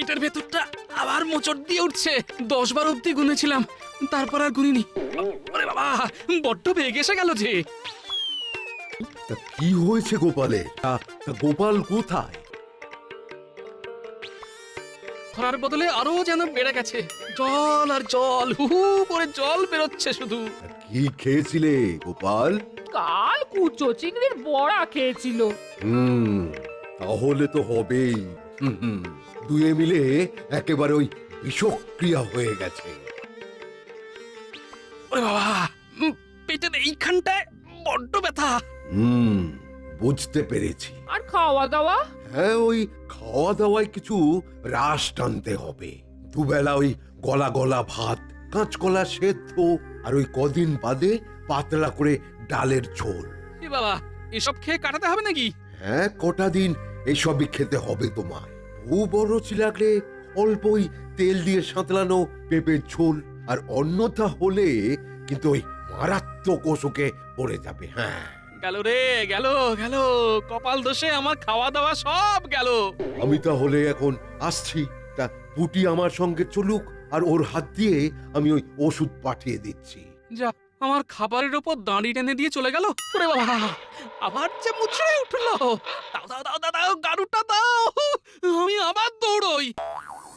পেটের ভেতরটা আবার মোচড় দিয়ে উঠছে। 10 বার অব্দি গুনেছিলাম, তারপর আর গুনিনি। আরে বাবা, বড্ড বেগ এসে গেল যে। তা কি হয়েছে গোপালের? তা গোপাল কোথায়? খরার বদলে আরো যেন বেড়ে গেছে। জল আর জল, হু হু করে জল বেরোচ্ছে শুধু। তা কি খেয়েছিলে গোপাল? কাল কুচো চিংড়ির বড়া খেয়েছিল। হুম, তাহলে তো হবেই। হুম, দুয়ে মিলে একেবারে ওই বিষক্রিয়া হয়ে গেছে। ওরে বাবা, পেটের এইখানটায় বড্ড ব্যথা। হুম, বুঝতে পেরেছি। আর খাওয়া দাওয়া? হ্যাঁ, ওই খাওয়া দাওয়ায় কিছু রাশ টানতে হবে। দুবেলা ওই গলা গলা ভাত, কাঁচকলা সেদ্ধ, আর ওই কদিন বাদে পাতলা করে ডালের ঝোল। এ বাবা, এসব খেয়ে কাটাতে হবে নাকি? হ্যাঁ, কটা দিন এসবই খেতে হবে তোমায়। বউ বড় লাগলে অল্পই তেল দিয়ে সাঁতলানো পেঁপের ঝোল, আর অন্যথা হলে কিন্তু ওই মারাত্মক অসুখে পড়ে যাবে। হ্যাঁ, গেল রে, গেল গেল, কপাল দোষে আমার খাওয়া দাওয়া সব গেল। আমি তাহলে এখন আসছি। তা পুটি আমার সঙ্গে চলুক, আর ওর হাত দিয়ে আমি ওই ওষুধ পাঠিয়ে দিচ্ছি। যা, আমার খাবারের ওপর দাঁড়ি টেনে দিয়ে চলে গেল। ওরে বাবা, আবার যে মুচড়ে উঠলো। দাও দাও দাও দাও দাও, গাড়ুটা দাও, আমি আবার দৌড়ই।